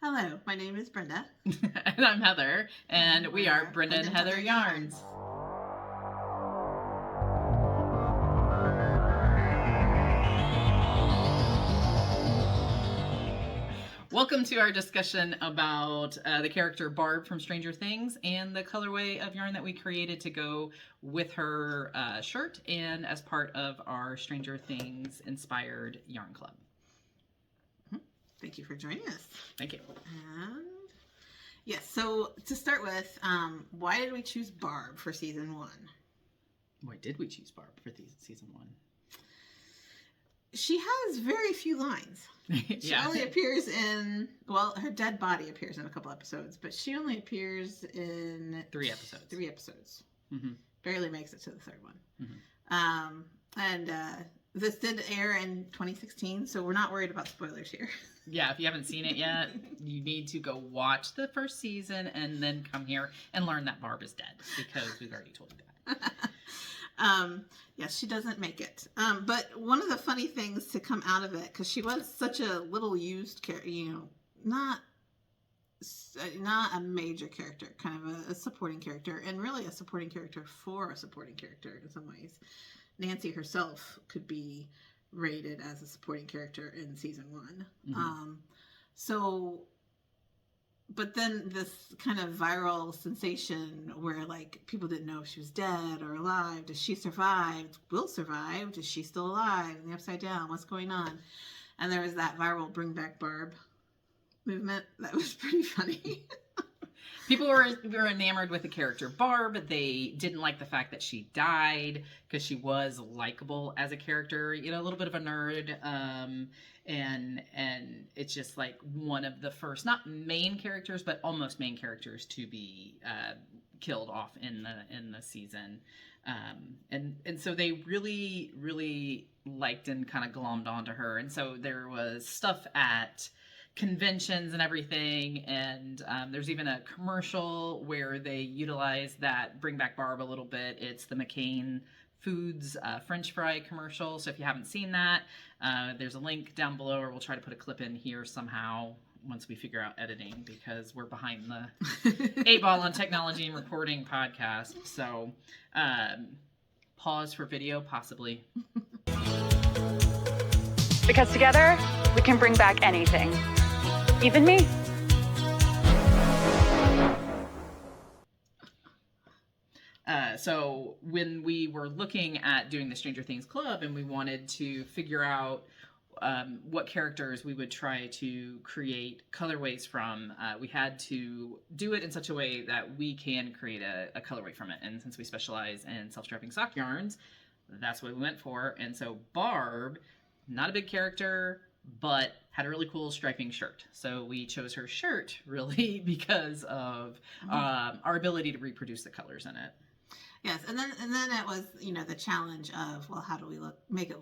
Hello, my name is Brenda. And I'm Heather, and we are Brenda and Heather Yarns. Welcome to our discussion about the character Barb from Stranger Things and the colorway of yarn that we created to go with her shirt and as part of our Stranger Things inspired yarn club. Thank you for joining us. Thank you. And yes, so to start with, why did we choose Barb for season 1? Why did we choose Barb for season 1? She has very few lines. She only appears in, well, her dead body appears in a couple episodes, but she only appears in 3 episodes. 3 episodes. Mm-hmm. Barely makes it to the third one. Mm-hmm. And this did air in 2016, so we're not worried about spoilers here. Yeah, if you haven't seen it yet, you need to go watch the first season and then come here and learn that Barb is dead, because we've already told you that. Yes, she doesn't make it. But one of the funny things to come out of it, because she was such a little used character, not a major character, kind of a supporting character, and really a supporting character for a supporting character in some ways. Nancy herself could be rated as a supporting character in season 1. Mm-hmm. But then this kind of viral sensation where like people didn't know if she was dead or alive. Does she survive? Will survive? Is she still alive? In the Upside Down? What's going on? And there was that viral Bring Back Barb movement. That was pretty funny. People were enamored with the character Barb. They didn't like the fact that she died because she was likable as a character, a little bit of a nerd. And it's just like one of the first, not main characters, but almost main characters to be killed off in the season. And so they really, really liked and kind of glommed onto her. And so there was stuff at conventions and everything, and there's even a commercial where they utilize that Bring Back Barb a little bit. It's the McCain Foods French fry commercial, so if you haven't seen that, there's a link down below, or we'll try to put a clip in here somehow once we figure out editing, because we're behind the 8 ball on technology and reporting podcast. So pause for video, possibly. Because together we can bring back anything. Even me. So when we were looking at doing the Stranger Things Club and we wanted to figure out what characters we would try to create colorways from, we had to do it in such a way that we can create a colorway from it. And since we specialize in self-striping sock yarns, that's what we went for. And so Barb, not a big character, but had a really cool striping shirt. So we chose her shirt really because of our ability to reproduce the colors in it. Yes, and then it was, the challenge of, well, how do we make it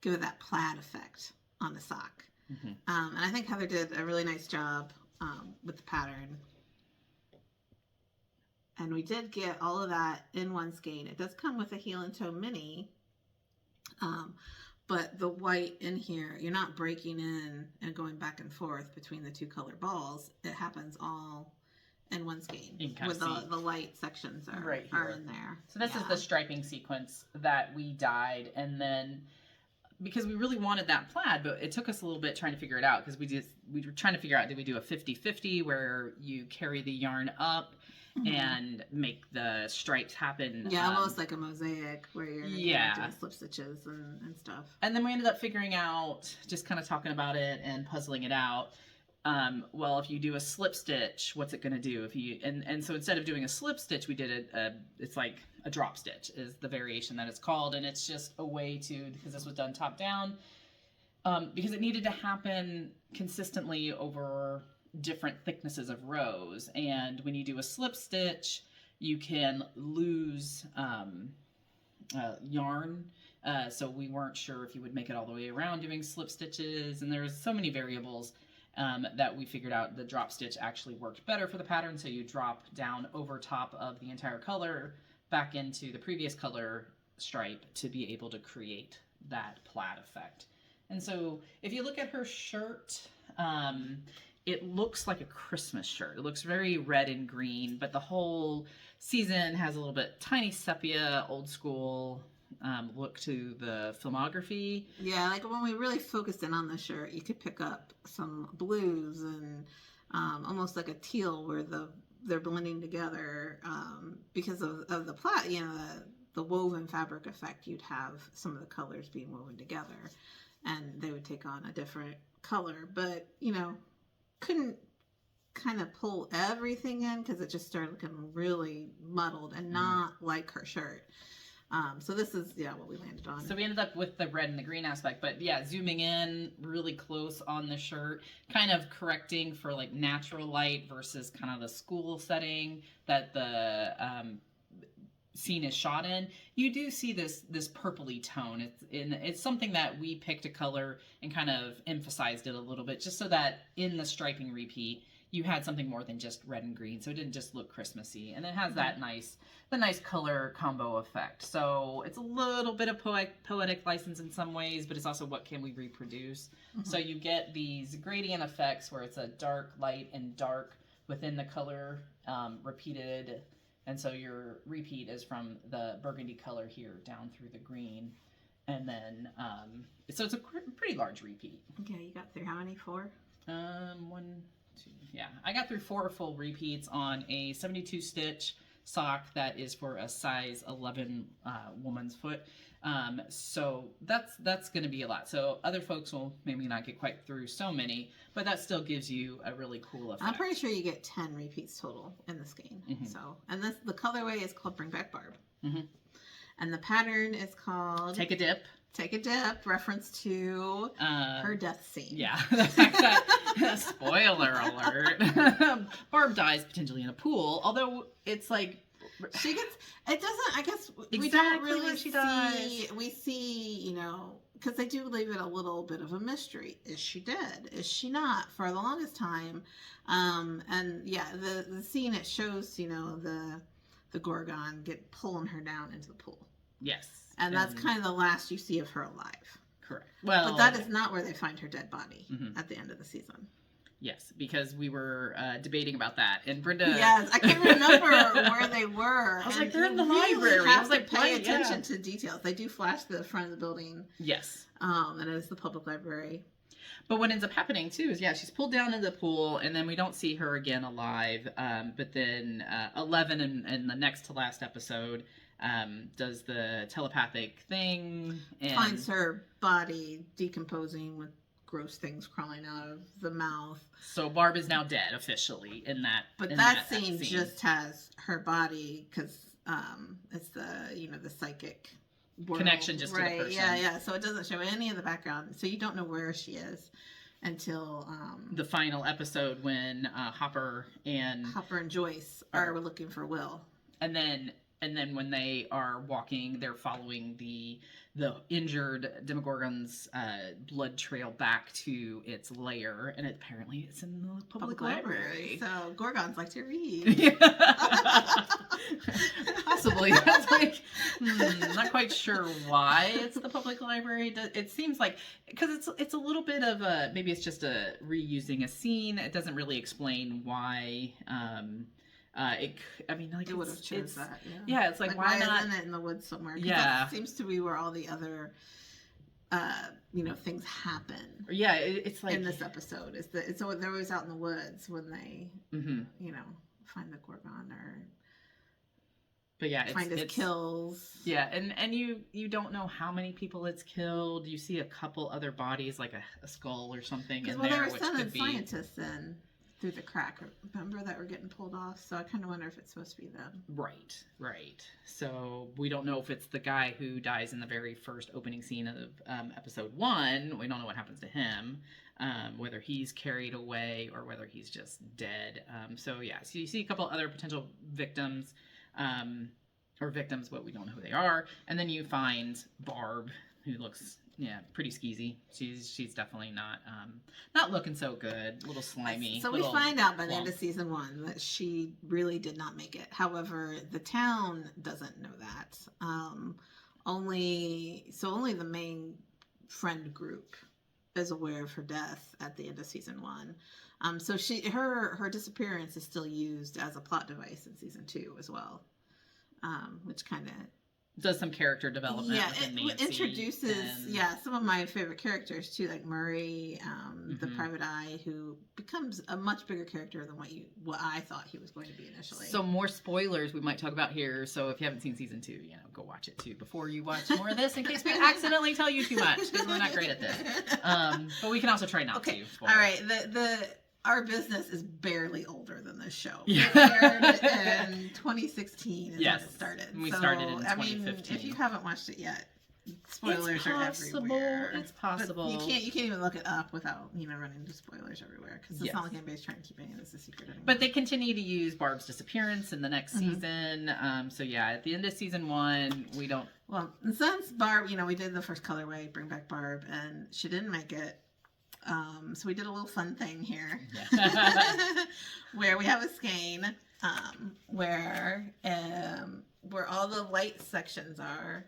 give it that plaid effect on the sock? Mm-hmm. And I think Heather did a really nice job with the pattern. And we did get all of that in one skein. It does come with a heel and toe mini. But the white in here, you're not breaking in and going back and forth between the two color balls. It happens all in one skein with the light sections are in there. So this is the striping sequence that we dyed, and then because we really wanted that plaid, but it took us a little bit trying to figure it out, because we were trying to figure out, did we do a 50-50 where you carry the yarn up and make the stripes happen? Yeah, almost like a mosaic where you're doing slip stitches and stuff. And then we ended up figuring out, just kind of talking about it and puzzling it out. Well, if you do a slip stitch, what's it going to do? And so instead of doing a slip stitch, we did it's like a drop stitch is the variation that it's called. And it's just a way to, because this was done top down, because it needed to happen consistently over different thicknesses of rows. And when you do a slip stitch, you can lose yarn. So we weren't sure if you would make it all the way around doing slip stitches. And there's so many variables that we figured out. The drop stitch actually worked better for the pattern. So you drop down over top of the entire color back into the previous color stripe to be able to create that plaid effect. And so if you look at her shirt, it looks like a Christmas shirt. It looks very red and green, but the whole season has a little bit tiny sepia, old school look to the filmography. Yeah, like when we really focused in on the shirt, you could pick up some blues and almost like a teal where they're blending together because of the plot, the woven fabric effect. You'd have some of the colors being woven together and they would take on a different color, but couldn't kind of pull everything in because it just started looking really muddled and not like her shirt. So this is what we landed on. So we ended up with the red and the green aspect, but zooming in really close on the shirt, kind of correcting for like natural light versus kind of the school setting that the scene is shot in. You do see this purpley tone. It's something that we picked a color and kind of emphasized it a little bit, just so that in the striping repeat you had something more than just red and green, so it didn't just look Christmassy, and it has that nice color combo effect. So it's a little bit of poetic license in some ways, but it's also what can we reproduce. So you get these gradient effects where it's a dark, light, and dark within the color repeated. And so your repeat is from the burgundy color here down through the green. And then, so it's a pretty large repeat. Yeah, you got through how many? 4? 1, 2, yeah. I got through 4 full repeats on a 72 stitch sock that is for a size 11 woman's foot. So that's going to be a lot. So other folks will maybe not get quite through so many, but that still gives you a really cool effect. I'm pretty sure you get 10 repeats total in this game. So, and the colorway is called Bring Back Barb. And the pattern is called Take a Dip. Take a Dip, reference to her death scene. Yeah, the fact that, spoiler alert, Barb dies potentially in a pool, although it's like, she gets, it doesn't, I guess, we exactly don't really where she see, dies. we see, because they do leave it a little bit of a mystery. Is she dead? Is she not? For the longest time. And yeah, the scene, it shows, the Gorgon pulling her down into the pool. Yes. And that's kind of the last you see of her alive. Correct. Well, but that is not where they find her dead body at the end of the season. Yes, because we were debating about that, and Brenda. Yes, I can't remember where they were. I was like, they're in the library. I was like, pay attention to details. They do flash the front of the building. Yes. And it is the public library. But what ends up happening too is, she's pulled down into the pool, and then we don't see her again alive. But then 11 in the next to last episode does the telepathic thing and finds her body decomposing with gross things crawling out of the mouth. So Barb is now dead officially in that. But that scene just has her body because it's the psychic world. Connection just to the person. Yeah. So it doesn't show any of the background, so you don't know where she is until the final episode when Hopper and Joyce are looking for Will. And then when they are walking, they're following the injured Demogorgon's blood trail back to its lair, and apparently it's in the public library. So Gorgons like to read. Possibly. That's like, not quite sure why it's the public library. It seems like, because it's a little bit of a, maybe it's just reusing a scene. It doesn't really explain why. It would have chose that. Yeah, it's like why not? Isn't it in the woods somewhere? Yeah, that seems to be where all the other, things happen. Yeah, it's like in this episode it's they're always out in the woods when they, find the Gorgon or. But yeah, find his kills. Yeah, and you don't know how many people it's killed. You see a couple other bodies, like a skull or something in there, which could be scientists in. Through the crack, remember, that were getting pulled off. So I kind of wonder if it's supposed to be them. Right. So we don't know if it's the guy who dies in the very first opening scene of episode 1. We don't know what happens to him, whether he's carried away or whether he's just dead. So you see a couple other potential victims, but we don't know who they are. And then you find Barb, who looks pretty skeezy. She's definitely not looking so good. A little slimy. So we find out by the end of season 1 that she really did not make it. However, the town doesn't know that. Only the main friend group is aware of her death at the end of season 1. So her disappearance is still used as a plot device in season 2 as well, which kind of does some character development. Within Nancy introduces some of my favorite characters too, like Murray, the private eye, who becomes a much bigger character than what I thought he was going to be initially. So more spoilers we might talk about here. So if you haven't seen season 2, go watch it too before you watch more of this, in case we accidentally tell you too much, because we're not great at this. But we can also try not to. All right. Our business is barely older than this show. Yeah. It started in 2016 is when it started. We started in 2015. I mean, if you haven't watched it yet, spoilers are everywhere. It's possible. But you can't even look it up without running into spoilers everywhere, because it's not like anybody's trying to keep any of this a secret anymore. But they continue to use Barb's disappearance in the next season. So at the end of season 1, we don't. Well, and since Barb, we did the first colorway, Bring Back Barb, and she didn't make it. So we did a little fun thing here, where we have a skein, where all the light sections are,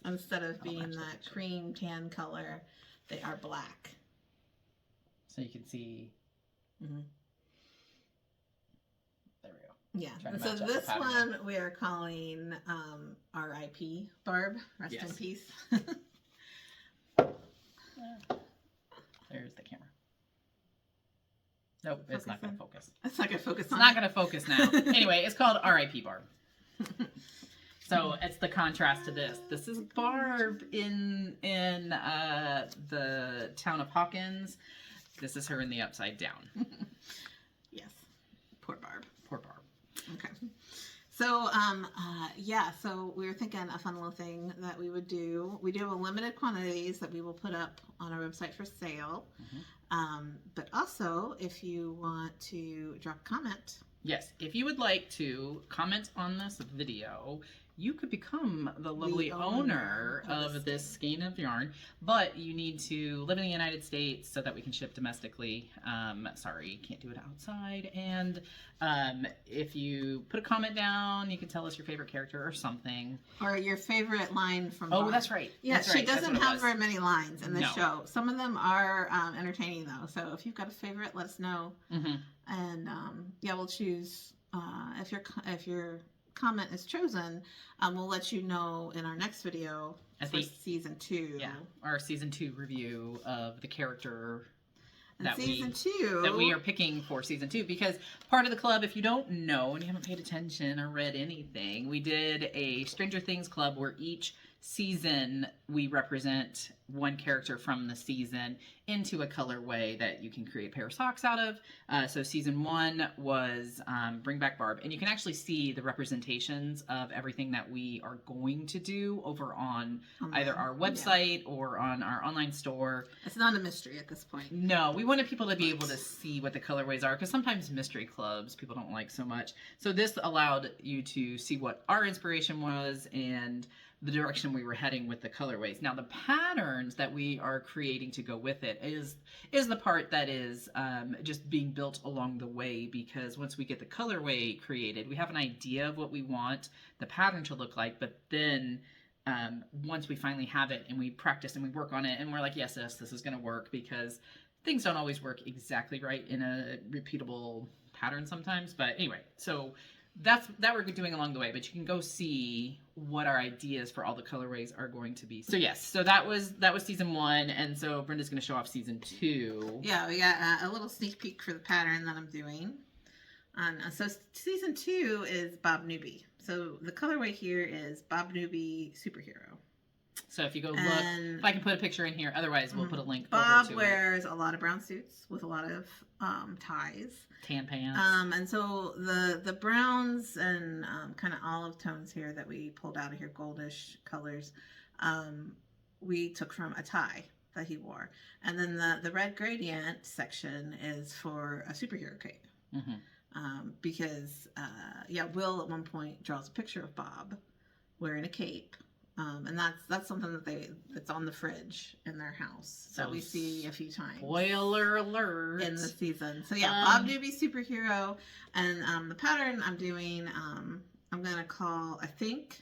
instead of being that cream tan color, they are black. So you can see. There we go. Yeah. And so this one we are calling R.I.P. Barb. Rest in peace. There's the camera. Nope, it's not going to focus. It's not going to focus. It's not going to focus now. Anyway, it's called R.I.P. Barb. So it's the contrast to this. This is Barb in the town of Hawkins. This is her in the Upside Down. Yes. Poor Barb. Poor Barb. Okay. So, so we were thinking a fun little thing that we would do. We do have a limited quantities that we will put up on our website for sale. But also, if you want to drop a comment. Yes, if you would like to comment on this video, you could become the lovely owner of this skein of yarn, but you need to live in the United States so that we can ship domestically. Sorry, can't do it outside. And if you put a comment down, you can tell us your favorite character or something. Or your favorite line from Barb. Oh, that's right. Yeah, that's she right. doesn't have very many lines in this No. show. Some of them are entertaining, though. So if you've got a favorite, let us know. And, we'll choose, if your comment is chosen, we'll let you know in our next video for season 2. Yeah, our season 2 review of the character that we are picking for season 2, because part of the club, if you don't know and you haven't paid attention or read anything, we did a Stranger Things club where each season we represent one character from the season into a colorway that you can create a pair of socks out of. So season 1 was Bring Back Barb, and you can actually see the representations of everything that we are going to do over on either our website or on our online store. It's not a mystery at this point. No, we wanted people to be able to see what the colorways are, because sometimes mystery clubs people don't like so much. So this allowed you to see what our inspiration was and the direction we were heading with the colorways. Now, the patterns that we are creating to go with it is the part that is just being built along the way, because once we get the colorway created, we have an idea of what we want the pattern to look like, but then once we finally have it and we practice and we work on it and we're like, yes, this is going to work, because things don't always work exactly right in a repeatable pattern sometimes. But anyway, so that we're doing along the way, but you can go see what our ideas for all the colorways are going to be. So yes, so that was season 1, and so Brenda's going to show off season 2. Yeah, we got a little sneak peek for the pattern that I'm doing. So season 2 is Bob Newby. So the colorway here is Bob Newby Superhero. So if you go look, if I can put a picture in here, otherwise we'll put a link Bob over to wears a lot of brown suits with a lot of ties. Tan pants. And so the browns and kind of olive tones here that we pulled out of here, goldish colors, we took from a tie that he wore. And then the red gradient section is for a superhero cape. Because, Will at one point draws a picture of Bob wearing a cape. And that's something that's on the fridge in their house that we see a few times. Spoiler alert in the season. So Bob Newby Superhero, and the pattern I'm doing, I'm gonna call, I think,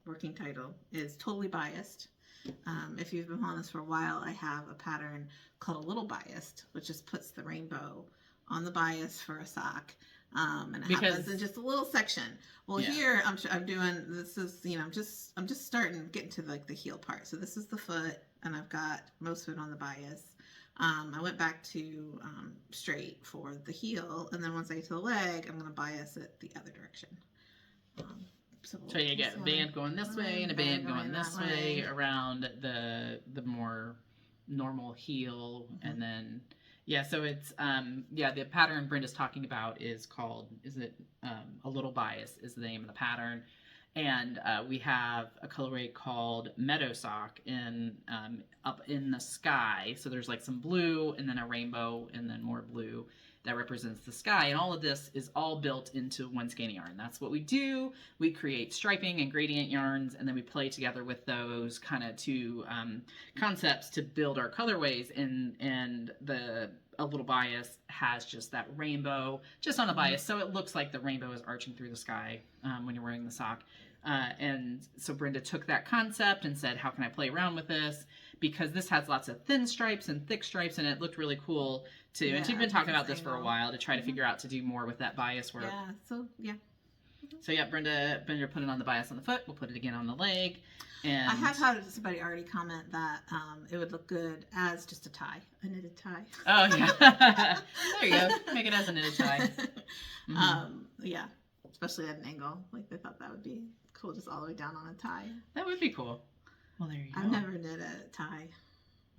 working title is Totally Biased. If you've been on this for a while, I have a pattern called A Little Biased, which just puts the rainbow on the bias for a sock. And it Because- happens in just a little section. Well, Yeah. here I'm doing, this is, I'm just starting getting to like the heel part. So this is the foot, and I've got most of it on the bias. I went back to straight for the heel, and then once I get to the leg, I'm going to bias it the other direction. So you get a band going this way and a band going this way around the more normal heel, and then so it's the pattern Brenda's talking about is called a little bias is the name of the pattern, and we have a colorway called Meadow Sock in up in the sky. So there's like some blue and then a rainbow and then more blue that represents the sky, and all of this is all built into one skein of yarn. That's what we do. We create striping and gradient yarns, and then we play together with those kind of two concepts to build our colorways. And a little bias has just that rainbow just on a bias, so it looks like the rainbow is arching through the sky when you're wearing the sock. And so Brenda took that concept and said, how can I play around with this? Because this has lots of thin stripes and thick stripes, and it looked really cool too. Yeah, and she'd been talking about this angle. for a while to try to figure out to do more with that bias work. So Brenda put it on the bias on the foot. We'll put it again on the leg. And I have had somebody already comment that it would look good as just a tie, a knitted tie. Oh yeah, there you go. Make it as a knitted tie. Yeah, especially at an angle. Like they thought that would be cool, just all the way down on a tie. That would be cool. Well, there you go. I've never knit a tie.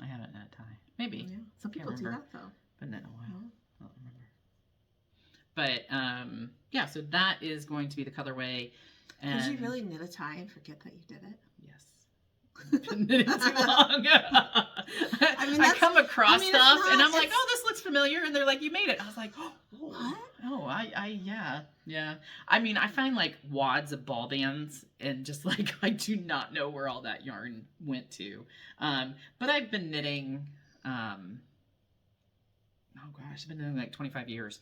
I haven't knit a tie. Maybe. Yeah. Some people do that though. Been knit in a while. I don't remember. But so that is going to be the colorway. And Did you really knit a tie and forget that you did it? Yes. I've been knitting too long. I come across stuff and I'm like, oh, this looks familiar, and they're like, you made it. I was like, oh, what? Oh, yeah. I mean, I find like wads of ball bands, and just like I do not know where all that yarn went to. But I've been knitting. I've been knitting like 25 years.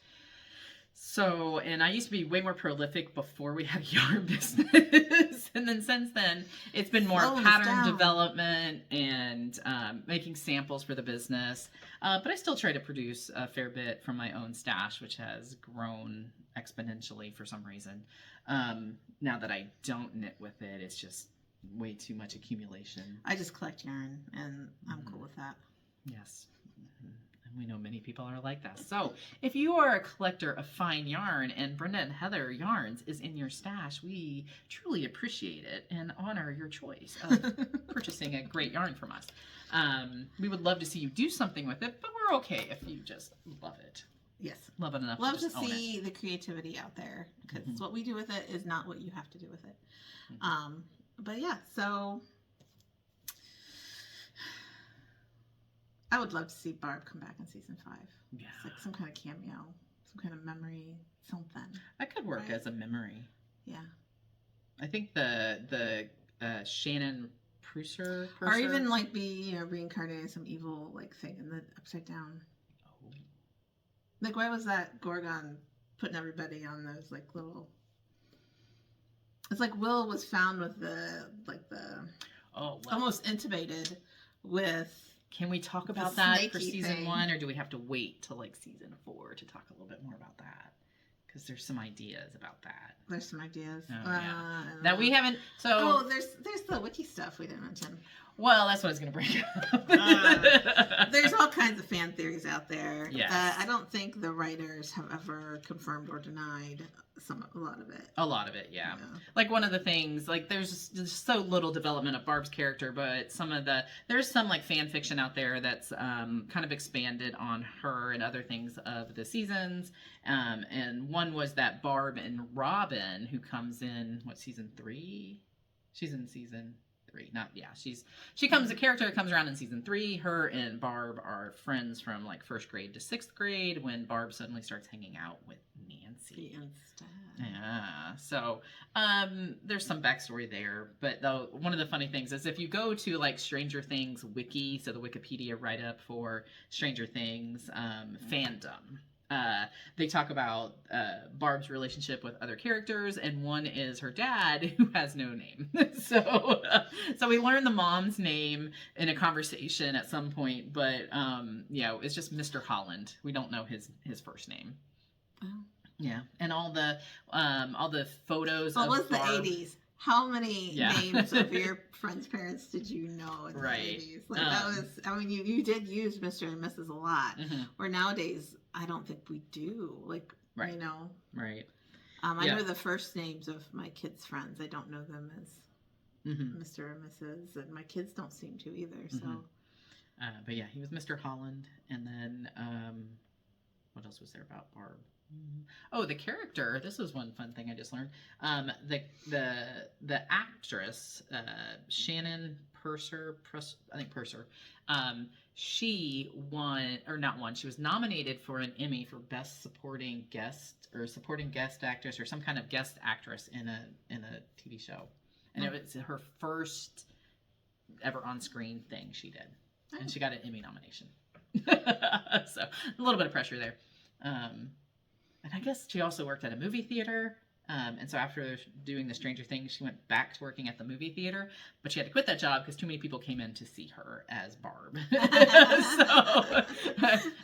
So, and I used to be way more prolific before we had a yarn business. And then since then, it's been more pattern development and making samples for the business. But I still try to produce a fair bit from my own stash, which has grown exponentially for some reason. Now that I don't knit with it, it's just way too much accumulation. I just collect yarn, and I'm cool with that. Yes. We know many people are like that. So if you are a collector of fine yarn and Brenda and Heather yarns is in your stash, we truly appreciate it and honor your choice of purchasing a great yarn from us. We would love to see you do something with it, but we're okay if you just love it. Yes. Love it enough Love to just own see the creativity out there, because what we do with it is not what you have to do with it. But yeah, so I would love to see Barb come back in season 5. Yeah. It's like some kind of cameo, some kind of memory, something. That could work as a memory. Yeah. I think the Shannon Purser, or even like be reincarnated some evil like thing in the upside down. Oh. Like why was that Gorgon putting everybody on those like little? It's like Will was found with the almost intubated with. Can we talk about that for season 1, or do we have to wait till like season 4 to talk a little bit more about that? Because there's some ideas about that. There's some ideas. That we haven't. So there's the wiki stuff we didn't mention. Well, that's what I was going to bring up. There's all kinds of fan theories out there. Yes. I don't think the writers have ever confirmed or denied a lot of it. A lot of it, yeah. Like one of the things, like there's just so little development of Barb's character, but there's some like fan fiction out there that's kind of expanded on her and other things of the seasons. And one was that Barb and Robin, who comes in, season 3? She's in season 3. A character comes around in season 3. Her and Barb are friends from like 1st grade to 6th grade when Barb suddenly starts hanging out with Nancy instead. Yeah. So there's some backstory there, but though one of the funny things is if you go to like Stranger Things wiki, so the Wikipedia write up for Stranger Things fandom, they talk about Barb's relationship with other characters, and one is her dad, who has no name. So we learn the mom's name in a conversation at some point, but it's just Mr. Holland. We don't know his first name. Oh. Yeah, and all the photos. Well, of it was the Barb. 80s. How many names of your friends' parents did you know in the Right. 80s? Like that was. I mean, you did use Mr. and Mrs. a lot. Mm-hmm. Where nowadays, I don't think we do. Like, Right. you know. Right. I know the first names of my kids' friends. I don't know them as Mr. and Mrs. And my kids don't seem to either. So. But yeah, he was Mr. Holland, and then what else was there about Barb? Oh, the character. This was one fun thing I just learned. The actress Shannon Purser, I think Purser. She won, or not won. She was nominated for an Emmy for Best Supporting Guest Actress, or some kind of guest actress in a TV show, and it was her first ever on screen thing she did, and she got an Emmy nomination. So a little bit of pressure there. And I guess she also worked at a movie theater. And so after doing the Stranger Things, she went back to working at the movie theater, but she had to quit that job because too many people came in to see her as Barb.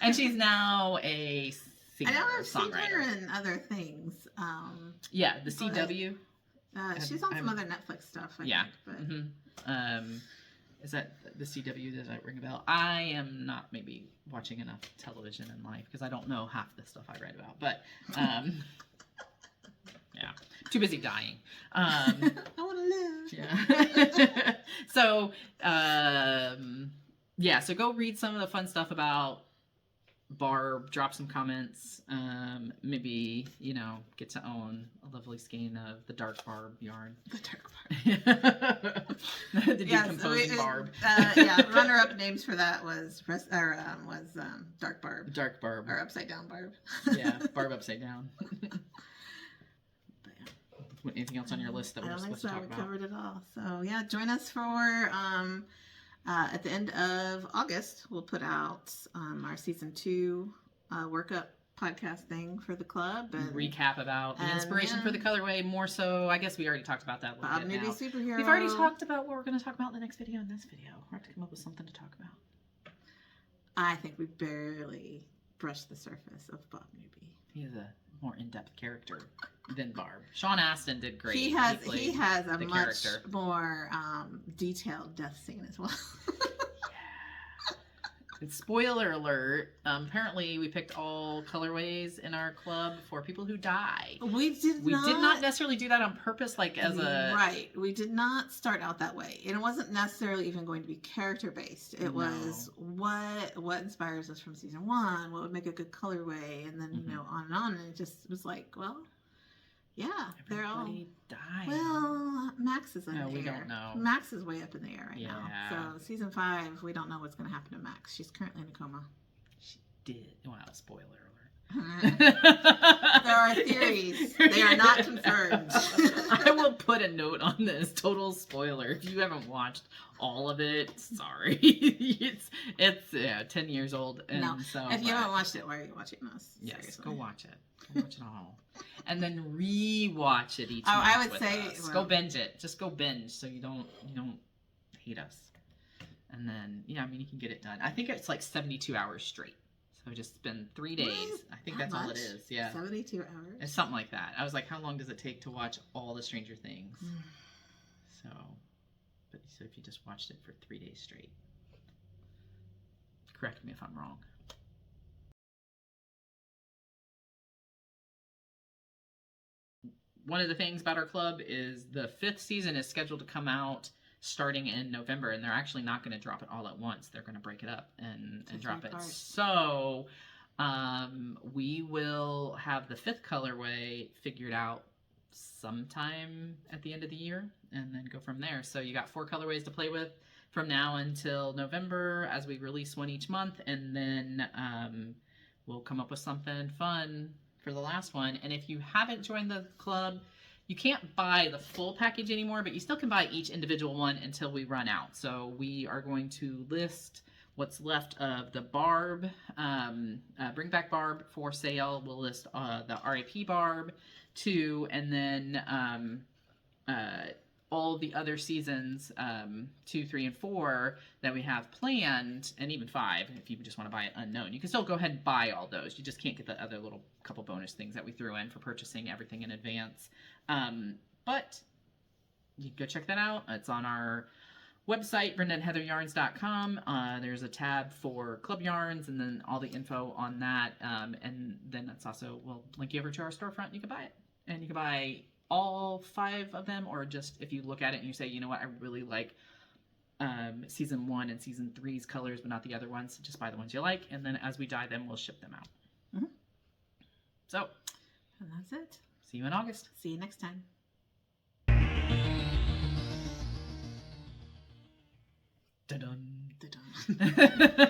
And she's now a singer. I know I've seen songwriter. her in other things. Yeah, the CW. She's on some other Netflix stuff, I think. But... Is that the CW? Does that ring a bell? I am not maybe watching enough television in life because I don't know half the stuff I read about. But yeah, too busy dying. I want to live. Yeah. So so go read some of the fun stuff about Barb. Drop some comments. Maybe get to own a lovely skein of the Dark Barb yarn. The Dark Barb. The decomposing Barb. Runner-up names for that was Dark Barb. Dark Barb. Or Upside Down Barb. Yeah, Barb Upside Down. Anything else on your list that we're supposed to talk about? I covered it all. So yeah, join us for at the end of August. We'll put out our season 2 workup podcast thing for the club and recap about the inspiration for the colorway. More so, I guess we already talked about that a little bit now. Superhero. We've already talked about what we're going to talk about in the next video and this video. We're going to come up with something to talk about. I think we barely brushed the surface of Bob Newby. He's a more in-depth character than Barb. Sean Astin did great. He has a much more detailed death scene as well. Spoiler alert, apparently we picked all colorways in our club for people who die. We did not necessarily do that on purpose, like as a... Right. We did not start out that way. And it wasn't necessarily even going to be character-based. It was what inspires us from season 1, what would make a good colorway, and then, on and on. And it just was like, well... Yeah, they're all died. Well, Max is in the air. We don't know. Max is way up in the air right now. So season 5, we don't know what's going to happen to Max. She's currently in a coma. She did. Wow, spoiler alert. There are theories. They are not confirmed. I will put a note on this. Total spoiler. If you haven't watched all of it, sorry. it's 10 years old. And no, so, if you haven't watched it, why are you watching this? Yes, Seriously. go watch it. Go watch it all. And then re-watch it each month. I would say go binge it. Just go binge so you don't hate us. And then you can get it done. I think it's like 72 hours straight. So just spend 3 days. What? I think that's all it is. Yeah. 72 hours. It's something like that. I was like, how long does it take to watch all the Stranger Things? So if you just watched it for 3 days straight. Correct me if I'm wrong. One of the things about our club is the 5th season is scheduled to come out starting in November, and they're actually not going to drop it all at once. They're going to break it up and drop it. So we will have the 5th colorway figured out sometime at the end of the year and then go from there. So you got 4 colorways to play with from now until November as we release one each month, and then we'll come up with something fun for the last one. And if you haven't joined the club, you can't buy the full package anymore, but you still can buy each individual one until we run out. So we are going to list what's left of the Barb, Bring Back Barb for sale. We'll list the RIP Barb too, and then all the other seasons, 2, 3, and 4 that we have planned, and even 5, if you just want to buy it unknown. You can still go ahead and buy all those. You just can't get the other little couple bonus things that we threw in for purchasing everything in advance. But you can go check that out. It's on our website, brendaandheatheryarns.com. There's a tab for club yarns, and then all the info on that. And then that's also, we'll link you over to our storefront. You can buy it. And you can buy all 5 of them, or just if you look at it and you say, you know what, I really like season 1 and season 3's colors, but not the other ones, just buy the ones you like, and then as we dye them, we'll ship them out. Mm-hmm. So, and that's it. See you in August. See you next time. Dun-dun. Dun-dun.